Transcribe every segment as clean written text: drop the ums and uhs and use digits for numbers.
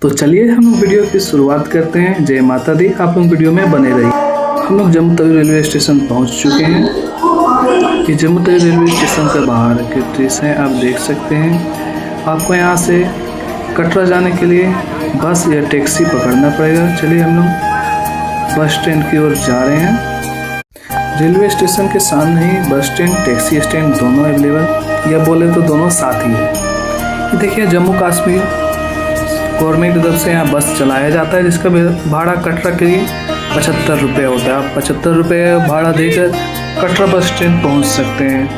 तो चलिए हम लोग वीडियो की शुरुआत करते हैं। जय माता दी, आप लोग वीडियो में बने रहिए। हम लोग जम्मू तवी रेलवे स्टेशन पहुंच चुके हैं। ये जम्मू तवी रेलवे स्टेशन का बाहर के दृश्य है, आप देख सकते हैं। आपको यहाँ से कटरा जाने के लिए बस या टैक्सी पकड़ना पड़ेगा। चलिए हम लोग बस स्टैंड की ओर जा रहे हैं। रेलवे स्टेशन के सामने ही बस स्टैंड, टैक्सी स्टैंड दोनों अवेलेबल, या बोले तो दोनों साथ ही है। ये देखिए जम्मू कश्मीर गवर्नमेंट की तरफ से यहाँ बस चलाया जाता है, जिसका भाड़ा कटरा के लिए 75 रुपये होता है। आप 75 रुपये भाड़ा देकर कटरा बस स्टैंड पहुँच सकते हैं।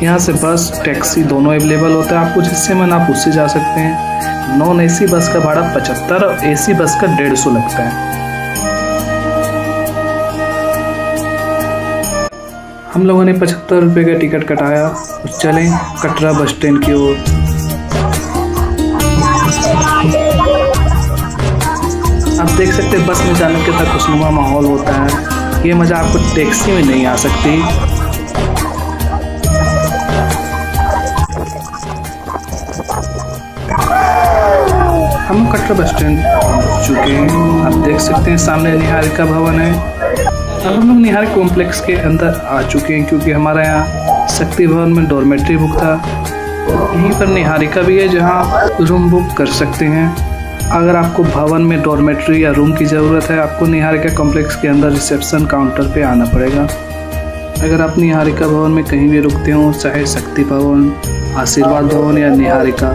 यहाँ से बस टैक्सी दोनों अवेलेबल होता है। आपको जिससे मन आप उससे जा सकते हैं। नॉन एसी बस का भाड़ा 75 और एसी बस का 150 लगता है। हम लोगों ने 75 रुपये का टिकट कटाया और चलें कटरा बस स्टैंड की ओर। आप देख सकते हैं बस में जाने के तक खुशनुमा माहौल होता है। ये मज़ा आपको टैक्सी में नहीं आ सकती। हम कटरा बस स्टैंड पहुँच चुके हैं। आप देख सकते हैं सामने निहारिका भवन है। अब हम लोग निहारिका कॉम्प्लेक्स के अंदर आ चुके हैं, क्योंकि हमारा यहाँ शक्ति भवन में डॉर्मेट्री बुक था। यहीं पर निहारिका भी है, जहाँ रूम बुक कर सकते हैं। अगर आपको भवन में डॉर्मेट्री या रूम की ज़रूरत है, आपको निहारिका कॉम्प्लेक्स के अंदर रिसेप्शन काउंटर पे आना पड़ेगा। अगर आप निहारिका भवन में कहीं भी रुकते हो, चाहे शक्ति भवन, आशीर्वाद भवन या निहारिका,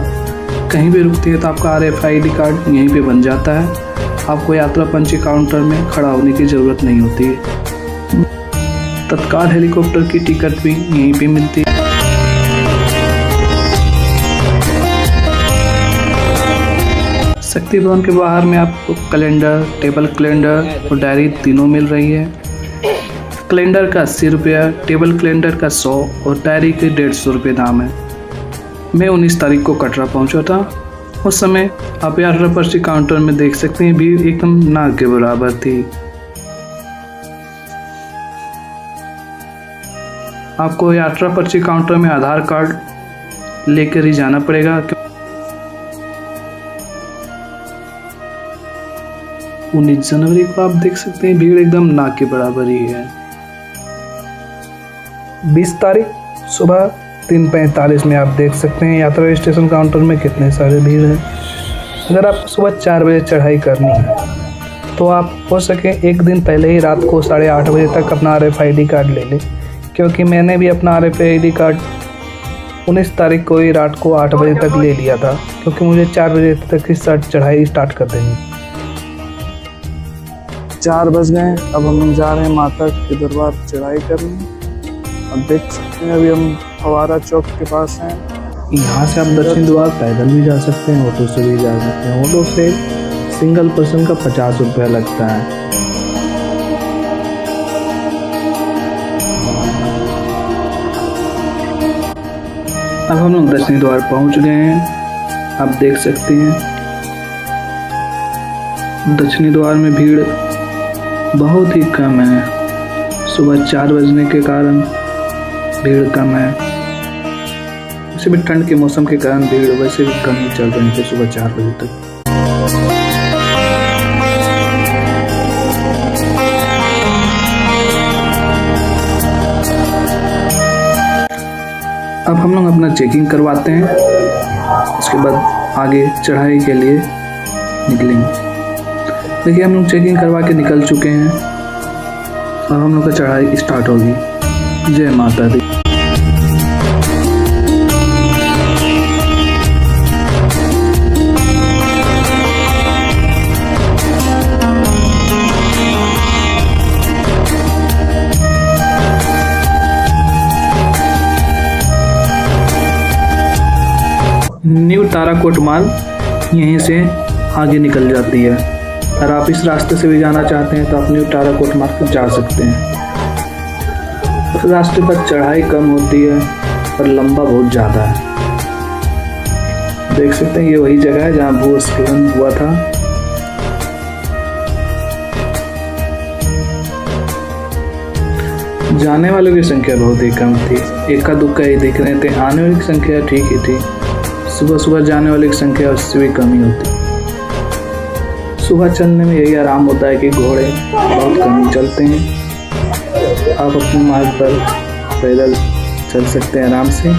कहीं भी रुकते हैं, तो आपका RFID कार्ड यहीं पे बन जाता है। आपको यात्रा पंची काउंटर में खड़ा होने की ज़रूरत नहीं होती है। तत्काल हेलीकॉप्टर की टिकट भी यहीं पे मिलती है। शक्ति भवन के बाहर में आपको कैलेंडर, टेबल कैलेंडर और डायरी तीनों मिल रही है। कैलेंडर का 80 रुपया, टेबल कैलेंडर का 100 और डायरी के 150 रुपये दाम है। मैं 19 तारीख को कटरा पहुंचा था। उस समय आप यात्रा पर्ची काउंटर में देख सकते हैं, भीड़ एकदम ना के बराबर थी। आपको यात्रा पर्ची काउंटर में आधार कार्ड लेकर ही जाना पड़ेगा। 19 जनवरी को आप देख सकते हैं भीड़ एकदम ना के बराबर ही है। 20 तारीख सुबह 3:45 में आप देख सकते हैं यात्रा स्टेशन काउंटर में कितने सारे भीड़ है। अगर आप सुबह 4 बजे चढ़ाई करनी है, तो आप हो सके एक दिन पहले ही रात को 8:30 बजे तक अपना RFID कार्ड ले लें, क्योंकि मैंने भी अपना RFID कार्ड 19 तारीख को ही रात को 8 बजे तक ले लिया था, क्योंकि मुझे 4 बजे तक की चढ़ाई स्टार्ट कर देनी। 4 बज गए, अब हम लोग जा रहे हैं माता के दरबार चढ़ाई करने। अब देख सकते हैं अभी हम फवारा चौक के पास हैं। यहाँ से आप दक्षिण द्वार पैदल भी जा सकते हैं, ऑटो से भी जा सकते हैं। ऑटो से सिंगल पर्सन का 50 रुपया लगता है। अब हम लोग दक्षिण द्वार पहुँच गए हैं। आप देख सकते हैं दक्षिणी द्वार में भीड़ बहुत ही कम है। सुबह 4 बजने के कारण भीड़ कम है। वैसे भी ठंड के मौसम के कारण भीड़ वैसे भी कम ही चल रही थी सुबह 4 बजे तक। अब हम लोग अपना चेकिंग करवाते हैं, उसके बाद आगे चढ़ाई के लिए निकलेंगे। देखिए हम लोग चेकिंग करवा के निकल चुके हैं। अब हम लोग का चढ़ाई स्टार्ट होगी। जय माता दी। न्यू ताराकोट माल यहीं से आगे निकल जाती है। अगर आप इस रास्ते से भी जाना चाहते हैं तो आप न्यू ताराकोट माल पर जा सकते हैं। इस रास्ते पर चढ़ाई कम होती है और लंबा बहुत ज़्यादा है। देख सकते हैं ये वही जगह है जहाँ भूस्खलन हुआ था। जाने वालों की संख्या बहुत ही कम थी, इक्का दुक्का ही दिख रहे थे। आने वाली की संख्या ठीक ही थी। सुबह सुबह जाने वाले की संख्या उससे भी कम ही होती। सुबह चलने में यही आराम होता है कि घोड़े बहुत कम ही चलते हैं। आप अपने मार्ग पर पैदल चल सकते हैं आराम से,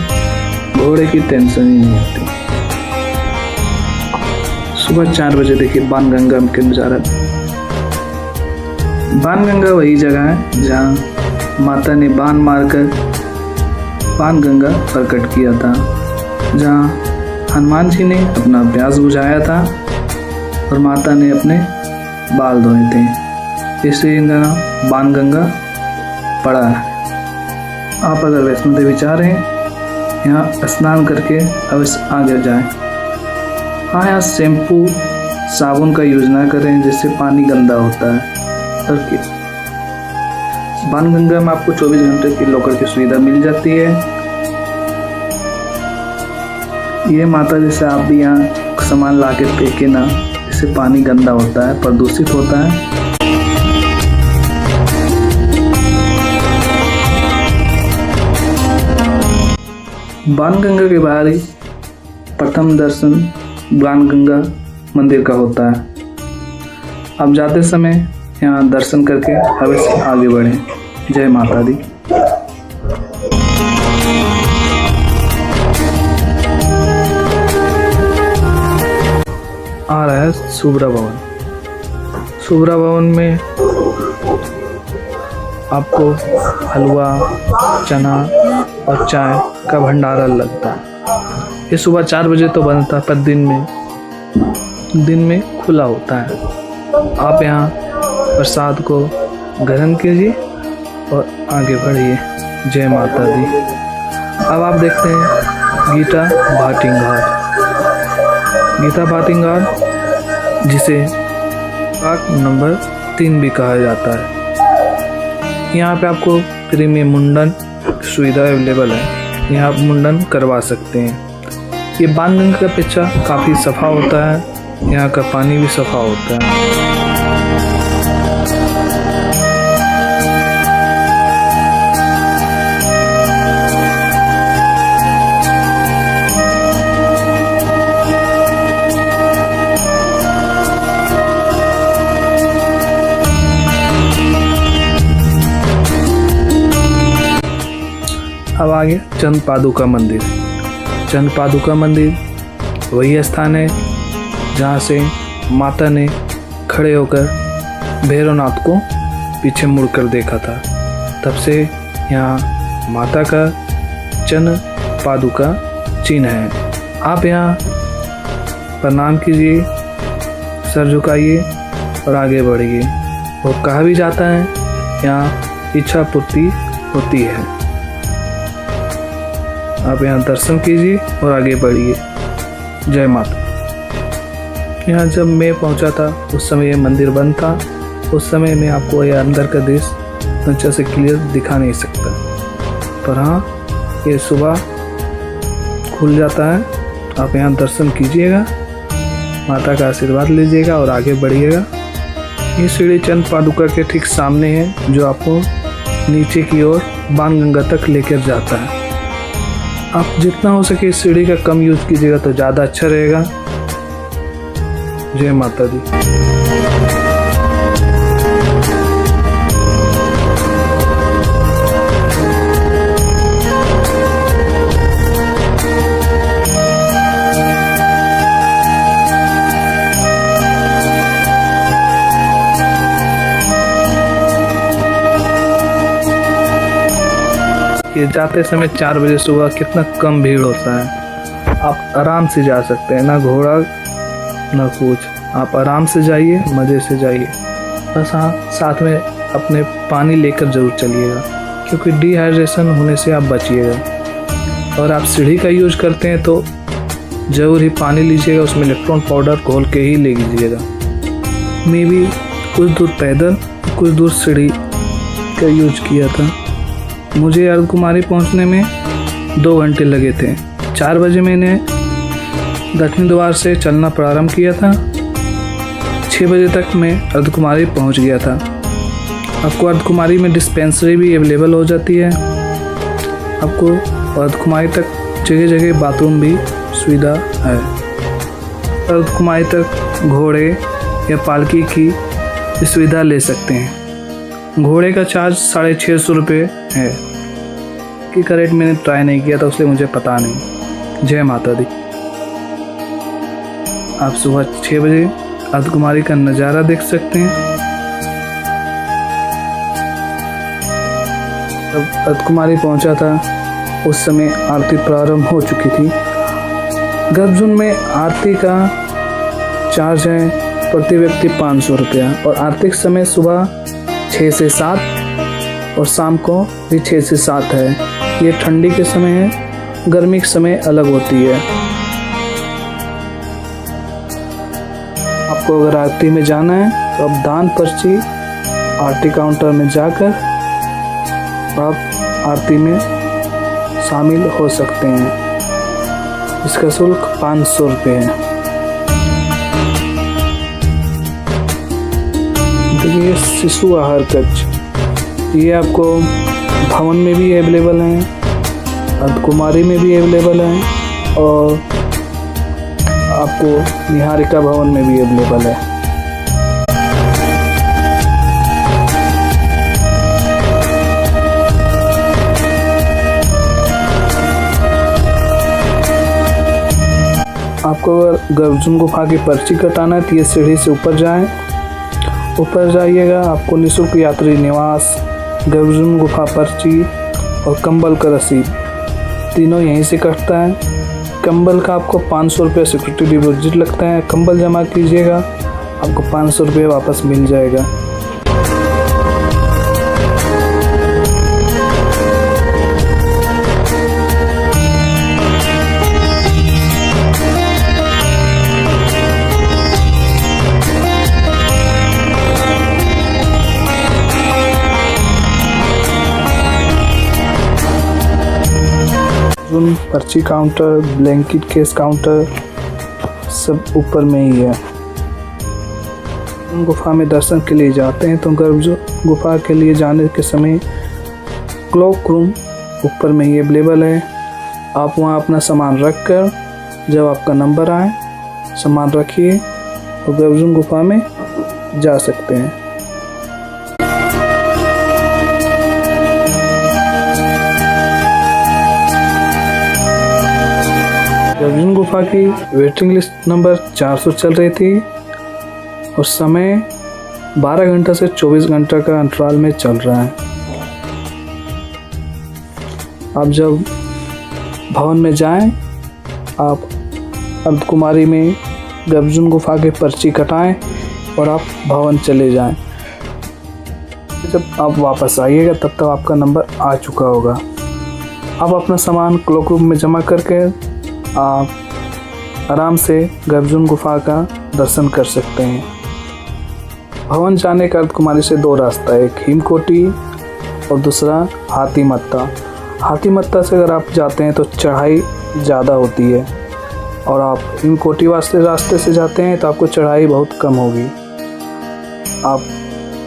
घोड़े की टेंशन ही नहीं होती। सुबह 4 बजे देखिए बाणगंगा के नज़ारा। बाणगंगा वही जगह है जहाँ माता ने बाण मारकर बाणगंगा प्रकट किया था, जहाँ हनुमान जी ने अपना प्यास बुझाया था और माता ने अपने बाल धोए थे, इसलिए इनका नाम बाणगंगा पड़ा है। आप अगर वैष्णो देवी चाह रहे हैं यहाँ स्नान करके अवश्य आगे जाएं। हाँ, यहाँ शैम्पू साबुन का यूज ना करें जिससे पानी गंदा होता है। और बाणगंगा में आपको 24 घंटे की लॉकर की सुविधा मिल जाती है। ये माता जैसे आप भी यहाँ सामान ला के फेंके ना, इससे पानी गंदा होता है, प्रदूषित होता है। बाणगंगा के बाहर ही प्रथम दर्शन बाणगंगा मंदिर का होता है। अब जाते समय यहाँ दर्शन करके अवश्य आगे बढ़ें। जय माता दी। आ रहा है शुभ्रा भवन। शुभ्रा भवन में आपको हलवा, चना और चाय का भंडारा लगता है। ये सुबह 4 बजे तो बनता है, पर दिन में खुला होता है। आप यहाँ प्रसाद को ग्रहण कीजिए और आगे बढ़िए। जय माता दी। अब आप देखते हैं गीता भाटिंग घाट। गीता भाटिंग घाट जिसे घाट नंबर 3 भी कहा जाता है। यहाँ पे आपको फ्री में मुंडन सुविधा अवेलेबल है, यहाँ आप मुंडन करवा सकते हैं। ये बाणगंगा का पिक्चर काफ़ी सफ़ा होता है, यहाँ का पानी भी सफ़ा होता है। अब आगे चंद पादुका मंदिर। चंद पादुका मंदिर वही स्थान है जहाँ से माता ने खड़े होकर भैरवनाथ को पीछे मुड़कर देखा था। तब से यहाँ माता का चंद पादुका चिन्ह है। आप यहाँ प्रणाम कीजिए, सर झुकाइए और आगे बढ़िए। और कहा भी जाता है यहाँ इच्छा पूर्ति होती है। आप यहाँ दर्शन कीजिए और आगे बढ़िए। जय माता। यहाँ जब मैं पहुँचा था उस समय ये मंदिर बंद था। उस समय में आपको ये अंदर का दृश्य अच्छे से क्लियर दिखा नहीं सकता, पर हाँ ये सुबह खुल जाता है। आप यहाँ दर्शन कीजिएगा, माता का आशीर्वाद लीजिएगा और आगे बढ़िएगा। ये सीढ़ी चंद पादुका के ठीक सामने है जो आपको नीचे की ओर बाणगंगा तक लेकर जाता है। आप जितना हो सके इस सीढ़ी का कम यूज कीजिएगा तो ज़्यादा अच्छा रहेगा। जय माता दी। ये जाते समय 4 बजे सुबह कितना कम भीड़ होता है। आप आराम से जा सकते हैं, ना घोड़ा ना कुछ। आप आराम से जाइए, मज़े से जाइए। बस हाँ, साथ में अपने पानी लेकर ज़रूर चलिएगा, क्योंकि डिहाइड्रेशन होने से आप बचिएगा। और आप सीढ़ी का यूज करते हैं तो ज़रूर ही पानी लीजिएगा, उसमें इलेक्ट्रॉन पाउडर घोल के ही ले लीजिएगा। मैं भी कुछ दूर पैदल, कुछ दूर सीढ़ी का यूज किया था। मुझे अर्धकुमारी पहुंचने में 2 घंटे लगे थे। 4 बजे मैंने दक्षिण द्वार से चलना प्रारंभ किया था। 6 बजे तक मैं अर्धकुमारी पहुंच गया था। आपको अर्धकुमारी में डिस्पेंसरी भी अवेलेबल हो जाती है। आपको अर्धकुमारी तक जगह जगह बाथरूम भी सुविधा है। अर्धकुमारी तक घोड़े या पालकी की सुविधा ले सकते हैं। घोड़े का चार्ज 650 रुपये है। कि का रेट मैंने ट्राई नहीं किया था, इसलिए मुझे पता नहीं। जय माता दी। आप सुबह 6 बजे अर्धकुमारी का नज़ारा देख सकते हैं। जब अर्धकुमारी पहुंचा था उस समय आरती प्रारंभ हो चुकी थी। गर्भजून में आरती का चार्ज है प्रति व्यक्ति 500 रुपया और आरती का समय सुबह 6 से 7 और शाम को भी 6 से 7 है। ये ठंडी के समय है, गर्मी के समय अलग होती है। आपको अगर आरती में जाना है तो आप दान पर्ची आरती काउंटर में जाकर आप आरती में शामिल हो सकते हैं। इसका शुल्क 500 रुपये है। देखिए शिशु आहार कक्ष, ये आपको भवन में भी अवेलेबल हैं, अर्धकुमारी में भी अवेलेबल हैं और आपको निहारिका भवन में भी अवेलेबल है। आपको अगर गर्भजून गुफा की पर्ची कटाना है तो ये सीढ़ी से ऊपर जाएं। ऊपर जाइएगा, आपको निःशुल्क यात्री निवास, गर्भजून गुफा पर्ची और कंबल का रसीद तीनों यहीं से कटता है। कंबल का आपको 500 रुपये सिक्योरिटी डिपॉजिट लगता है। कंबल जमा कीजिएगा, आपको 500 रुपये वापस मिल जाएगा। पर्ची काउंटर, ब्लैंकेट केस काउंटर सब ऊपर में ही है। गुफा में दर्शन के लिए जाते हैं तो गर्भजून गुफा के लिए जाने के समय क्लॉक रूम ऊपर में ही अवेलेबल है। आप वहां अपना सामान रख कर जब आपका नंबर आए सामान रखिए और गर्भजून गुफा में जा सकते हैं। गर्भजून गुफा की वेटिंग लिस्ट नंबर 400 चल रही थी और समय 12 घंटा से 24 घंटा का अंतराल में चल रहा है। आप जब भवन में जाएं, आप अर्धकुमारी में गर्भजून गुफा की पर्ची कटाएं और आप भवन चले जाएं। जब आप वापस आइएगा तब तक आपका नंबर आ चुका होगा। आप अपना सामान क्लॉक रूम में जमा करके आप आराम से गर्भजून गुफा का दर्शन कर सकते हैं। भवन जाने का अर्धकुमारी से 2 रास्ता है, एक हिमकोटी और दूसरा हाथीमत्ता। हाथीमत्ता से अगर आप जाते हैं तो चढ़ाई ज़्यादा होती है और आप हिमकोटी वास्ते रास्ते से जाते हैं तो आपको चढ़ाई बहुत कम होगी। आप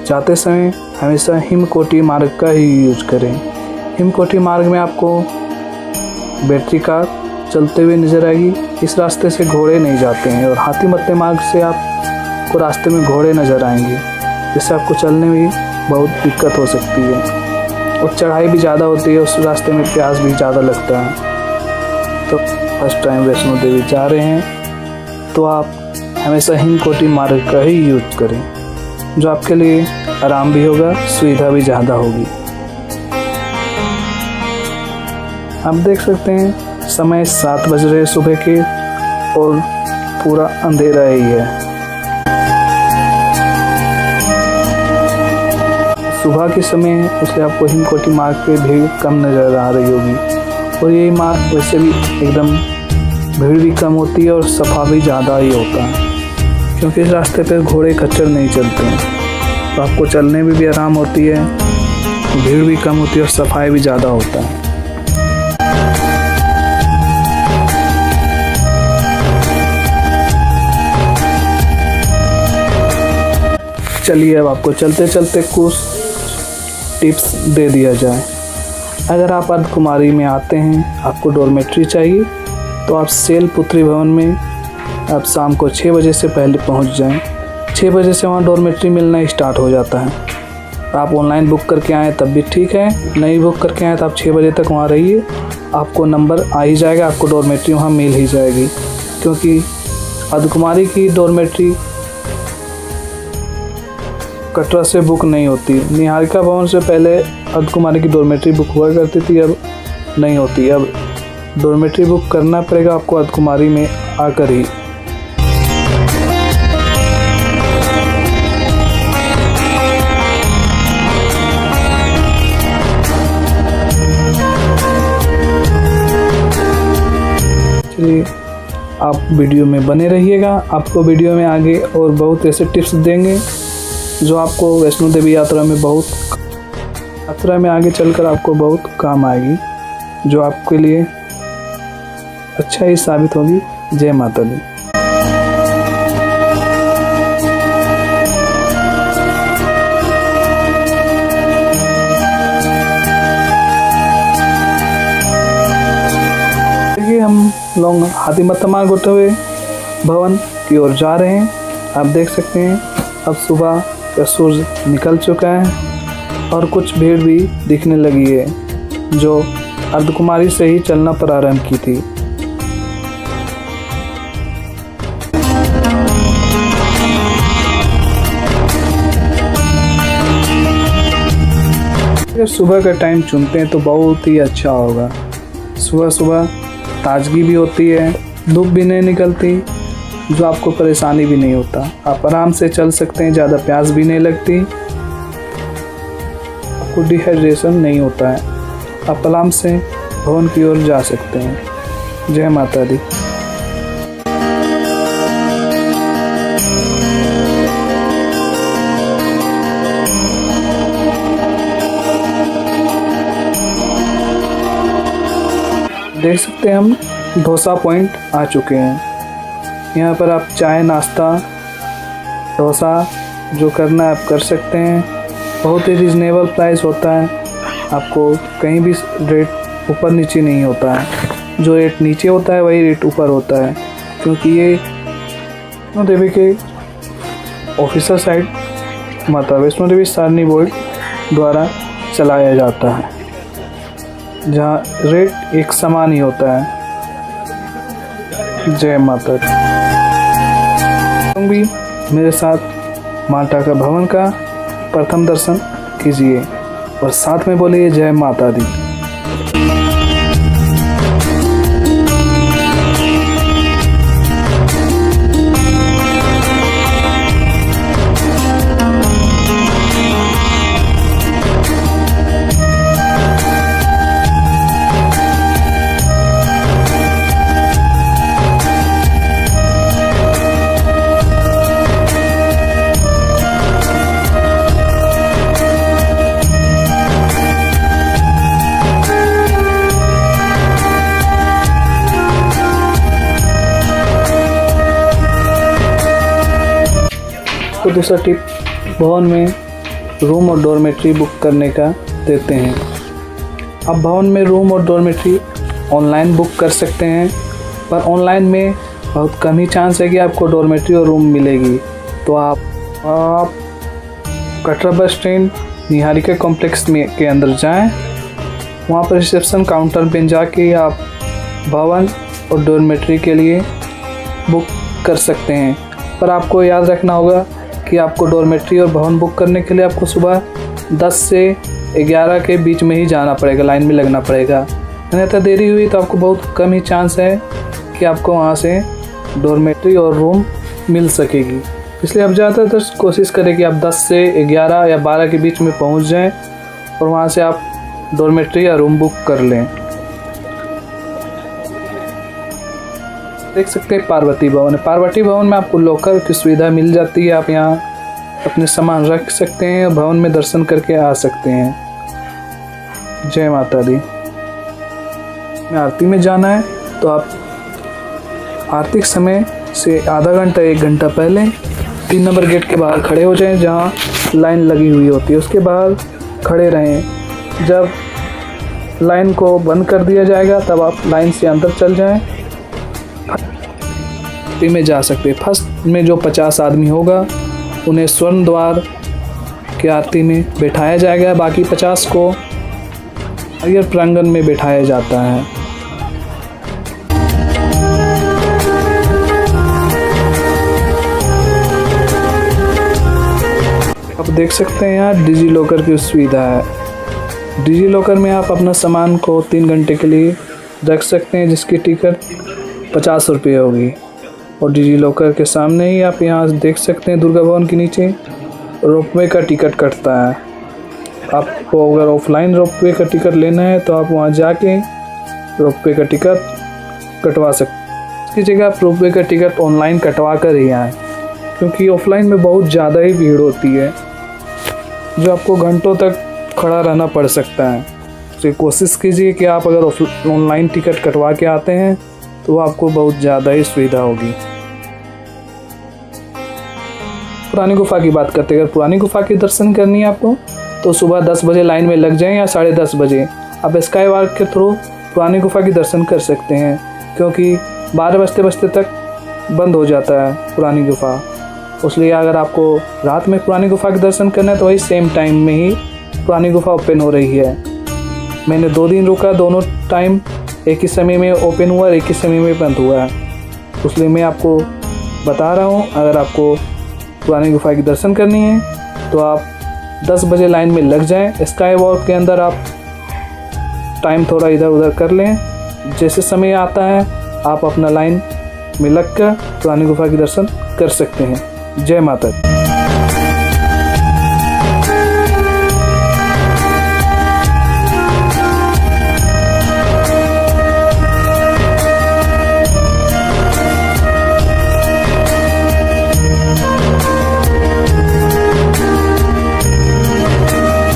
जाते समय हमेशा हिमकोटी मार्ग का ही यूज करें। हिमकोटी मार्ग में आपको बैटरी कार चलते हुए नजर आएगी। इस रास्ते से घोड़े नहीं जाते हैं और हाथीमत्ते मार्ग से आपको रास्ते में घोड़े नज़र आएंगे, जिससे आपको चलने में बहुत दिक्कत हो सकती है और चढ़ाई भी ज़्यादा होती है। उस रास्ते में प्यास भी ज़्यादा लगता है। तो फर्स्ट टाइम वैष्णो देवी जा रहे हैं तो आप हमेशा हिमकोटी मार्ग का ही यूज करें, जो आपके लिए आराम भी होगा, सुविधा भी ज़्यादा होगी। आप देख सकते हैं समय 7 बज रहे सुबह के और पूरा अंधेरा ही है। सुबह के समय उससे आपको हिमकोटी मार्ग पे भीड़ कम नज़र आ रही होगी और ये मार्ग वैसे भी एकदम भीड़ भी कम होती है और सफा भी ज़्यादा ही होता है, क्योंकि इस रास्ते पे घोड़े खच्चर नहीं चलते हैं तो आपको चलने में भी आराम होती है, भीड़ भी कम होती है और सफाई भी ज़्यादा होता है। चलिए अब आपको चलते चलते कुछ टिप्स दे दिया जाए। अगर आप अर्धकुमारी में आते हैं, आपको डॉर्मेट्री चाहिए तो आप सेल पुत्री भवन में आप शाम को 6 बजे से पहले पहुंच जाएं। 6 बजे से वहाँ डॉर्मेट्री मिलना स्टार्ट हो जाता है। आप ऑनलाइन बुक करके आएँ तब भी ठीक है, नहीं बुक करके आएँ तो आप 6 बजे तक वहाँ रहिए, आपको नंबर आ ही जाएगा, आपको डॉर्मेट्री वहाँ मिल ही जाएगी। क्योंकि अर्धकुमारी की डॉर्मेट्री कटरा से बुक नहीं होती। निहारिका भवन से पहले अर्धकुमारी की डॉर्मेट्री बुक हुआ करती थी, अब नहीं होती। अब डॉर्मेट्री बुक करना पड़ेगा आपको अर्धकुमारी में आकर ही। चलिए आप वीडियो में बने रहिएगा, आपको वीडियो में आगे और बहुत ऐसे टिप्स देंगे जो आपको वैष्णो देवी यात्रा में आगे चलकर आपको बहुत काम आएगी, जो आपके लिए अच्छा ही साबित होगी। जय माता दी। देखिए हम लोग हाथीमतमा गोटवे भवन की ओर जा रहे हैं। आप देख सकते हैं अब सुबह का सूरज निकल चुका है और कुछ भीड़ भी दिखने लगी है जो अर्धकुमारी से ही चलना प्रारंभ की थी। अगर सुबह का टाइम चुनते हैं तो बहुत ही अच्छा होगा। सुबह सुबह ताजगी भी होती है, धूप भी नहीं निकलती, जो आपको परेशानी भी नहीं होता। आप आराम से चल सकते हैं, ज़्यादा प्यास भी नहीं लगती, आपको डिहाइड्रेशन नहीं होता है। आप आराम से भवन की ओर जा सकते हैं। जय माता दी। देख सकते हैं हम डोसा पॉइंट आ चुके हैं। यहाँ पर आप चाय, नाश्ता, डोसा जो करना है आप कर सकते हैं। बहुत ही रिजनेबल प्राइस होता है, आपको कहीं भी रेट ऊपर नीचे नहीं होता है। जो रेट नीचे होता है वही रेट ऊपर होता है, क्योंकि ये वैष्णो देवी के ऑफिसर साइड माता वैष्णो देवी सारनी बोर्ड द्वारा चलाया जाता है, जहाँ रेट एक समान ही होता है। जय माता दी। भी मेरे साथ माता का भवन का प्रथम दर्शन कीजिए और साथ में बोलिए जय माता दी। तो दूसरा टिप भवन में रूम और डॉर्मेट्री बुक करने का देते हैं। आप भवन में रूम और डॉर्मेट्री ऑनलाइन बुक कर सकते हैं, पर ऑनलाइन में बहुत कम ही चांस है कि आपको डॉर्मेट्री और रूम मिलेगी। तो आप Katra bus stand Niharika complex में के अंदर जाएं, वहाँ पर रिसेप्शन काउंटर पे जाके आप भवन और डॉर्मेट्री के लिए बुक कर सकते हैं। पर आपको याद रखना होगा कि आपको डॉर्मेट्री और भवन बुक करने के लिए आपको सुबह 10 से 11 के बीच में ही जाना पड़ेगा, लाइन में लगना पड़ेगा। अन्यथा देरी हुई तो आपको बहुत कम ही चांस है कि आपको वहाँ से डॉर्मेट्री और रूम मिल सकेगी। इसलिए आप ज़्यादातर कोशिश करें कि आप 10 से 11 या 12 के बीच में पहुँच जाएं और वहाँ से आप डॉर्मेट्री या रूम बुक कर लें। देख सकते हैं पार्वती भवन है। पार्वती भवन में आपको लॉकर की सुविधा मिल जाती है, आप यहाँ अपने सामान रख सकते हैं और भवन में दर्शन करके आ सकते हैं। जय माता दी। आरती में जाना है तो आप आरती समय से आधा घंटा 1 घंटा पहले 3 नंबर गेट के बाहर खड़े हो जाएं, जहाँ लाइन लगी हुई होती है उसके बाहर खड़े रहें। जब लाइन को बंद कर दिया जाएगा तब आप लाइन से अंदर चल जाएं आरती में जा सकते हैं। फर्स्ट में जो 50 आदमी होगा उन्हें स्वर्ण द्वार की आरती में बैठाया जाएगा, बाकी 50 को नारियल प्रांगण में बैठाया जाता है। आप देख सकते हैं यहाँ डिजी लॉकर की सुविधा है। डिजी लॉकर में आप अपना सामान को 3 घंटे के लिए रख सकते हैं, जिसकी टिकट 50 रुपये होगी। और डिजी लॉकर के सामने ही आप यहाँ देख सकते हैं दुर्गा भवन के नीचे रोपवे का टिकट कटता है। आपको अगर ऑफलाइन रोपवे का टिकट लेना है तो आप वहाँ जाके रोपवे का टिकट कटवा सकते हैं। इसकी जगह आप रोपवे का टिकट ऑनलाइन कटवा कर ही आएँ, क्योंकि ऑफलाइन में बहुत ज़्यादा ही भीड़ होती है, जो आपको घंटों तक खड़ा रहना पड़ सकता है। तो कोशिश कीजिए कि आप अगर ऑनलाइन टिकट कटवा के आते हैं तो आपको बहुत ज़्यादा ही सुविधा होगी। पुरानी गुफा की बात करते हैं, अगर पुरानी गुफा के दर्शन करनी है आपको तो सुबह 10 बजे लाइन में लग जाएं या 10:30 बजे आप स्काई वॉक के थ्रू पुरानी गुफा की दर्शन कर सकते हैं, क्योंकि 12 बजते तक बंद हो जाता है पुरानी गुफा। इसलिए अगर आपको रात में पुरानी गुफा के दर्शन करना है तो वही सेम टाइम में ही पुरानी गुफा ओपन हो रही है। मैंने 2 दिन रुका, दोनों टाइम एक ही समय में ओपन हुआ और एक ही समय में बंद हुआ है। इसलिए मैं आपको बता रहा हूँ, अगर आपको पुरानी गुफा की दर्शन करनी है तो आप 10 बजे लाइन में लग जाएं। स्काई वॉक के अंदर आप टाइम थोड़ा इधर उधर कर लें, जैसे समय आता है आप अपना लाइन में लग कर पुरानी गुफा की दर्शन कर सकते हैं। जय माता दी।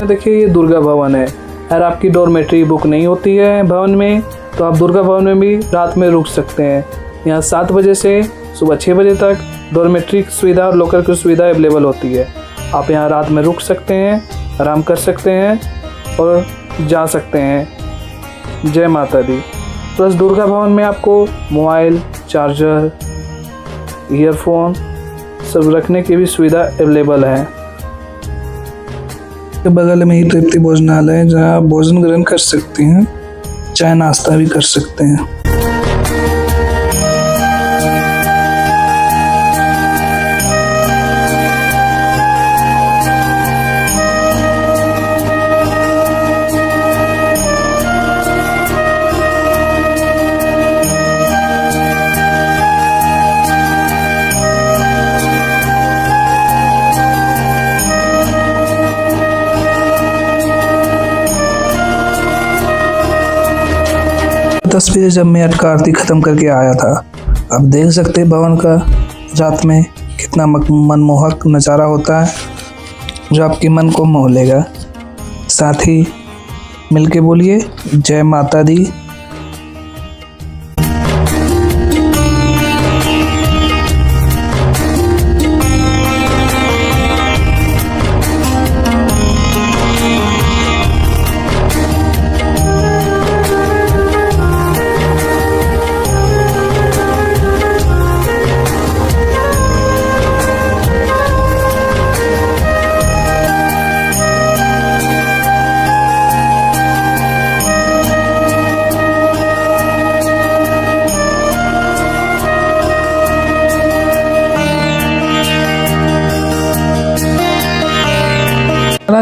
देखिए ये दुर्गा भवन है। अगर आपकी डॉर्मेट्री बुक नहीं होती है भवन में तो आप दुर्गा भवन में भी रात में रुक सकते हैं। यहाँ 7 बजे से सुबह 6 बजे तक डॉर्मेट्री की सुविधा और लॉकर की सुविधा अवेलेबल होती है। आप यहाँ रात में रुक सकते हैं, आराम कर सकते हैं और जा सकते हैं। जय माता दी। प्लस दुर्गा भवन में आपको मोबाइल, चार्जर, ईयरफोन सब रखने की भी सुविधा अवेलेबल है। के बगल में ही तृप्ति भोजनालय है, जहाँ आप भोजन ग्रहण कर सकते हैं, चाय नाश्ता भी कर सकते हैं। तस्वीर जब मैं अटका आरती ख़त्म करके आया था, आप देख सकते हैं भवन का रात में कितना मनमोहक नज़ारा होता है, जो आपके मन को मोह लेगा। साथ ही मिलके बोलिए जय माता दी।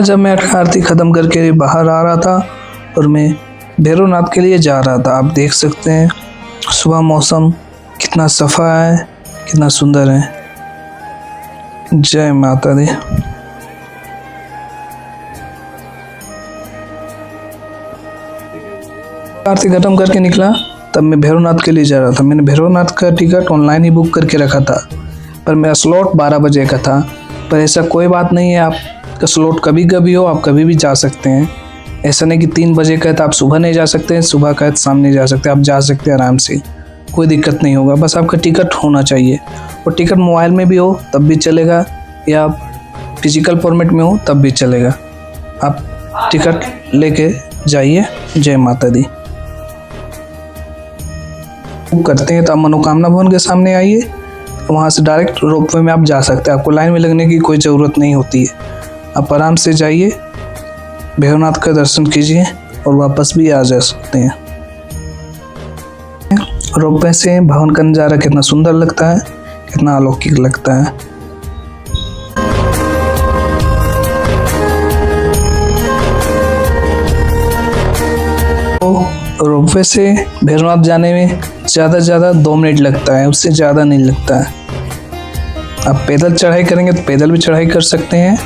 जब मैं आरती ख़त्म करके बाहर आ रहा था और मैं भैरवनाथ के लिए जा रहा था, आप देख सकते हैं सुबह मौसम कितना सफ़ा है, कितना सुंदर है। जय माता दी। आरती ख़त्म करके निकला तब मैं भैरवनाथ के लिए जा रहा था। मैंने भैरवनाथ का टिकट ऑनलाइन ही बुक करके रखा था, पर मेरा स्लॉट 12 बजे का था। पर ऐसा कोई बात नहीं है, आपका स्लॉट कभी कभी हो, आप कभी भी जा सकते हैं। ऐसा नहीं कि 3 बजे का है तो आप सुबह नहीं जा सकते हैं, सुबह का है तो शाम नहीं जा सकते, आप जा सकते हैं आराम से, कोई दिक्कत नहीं होगा। बस आपका टिकट होना चाहिए, और टिकट मोबाइल में भी हो तब भी चलेगा, या फिजिकल फॉर्मेट में हो तब भी चलेगा। आप टिकट लेके जाइए। जय माता दी। करते हैं तो आप मनोकामना भवन के सामने आइए, वहाँ से डायरेक्ट रोपवे में आप जा सकते हैं। आपको लाइन में लगने की कोई ज़रूरत नहीं होती है। आप आराम से जाइए, भैरवनाथ का दर्शन कीजिए और वापस भी आ जा सकते हैं। रोपवे से भवन का नज़ारा कितना सुंदर लगता है, कितना अलौकिक लगता है। तो रोपवे से भैरवनाथ जाने में ज़्यादा से ज़्यादा 2 मिनट लगता है, उससे ज़्यादा नहीं लगता है। आप पैदल चढ़ाई करेंगे तो पैदल भी चढ़ाई कर सकते हैं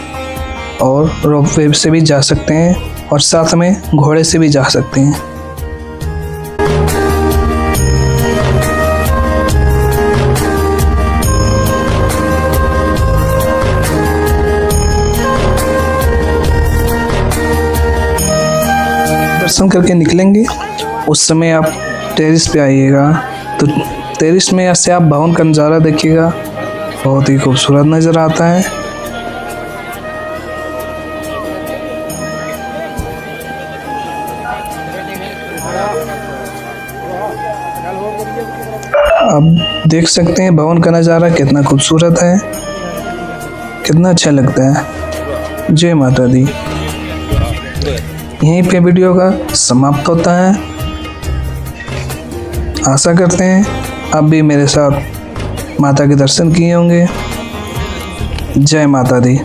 और रोपवे से भी जा सकते हैं और साथ में घोड़े से भी जा सकते हैं। दर्शन करके निकलेंगे उस समय आप टेरिस पे आइएगा, तो टेरिस में ऐसे आप भवन का नज़ारा देखिएगा, बहुत ही खूबसूरत नज़र आता है। आप देख सकते हैं भवन का नज़ारा कितना खूबसूरत है, कितना अच्छा लगता है। जय माता दी। यहीं पे वीडियो का समाप्त होता है। आशा करते हैं आप भी मेरे साथ माता के दर्शन किए होंगे। जय माता दी।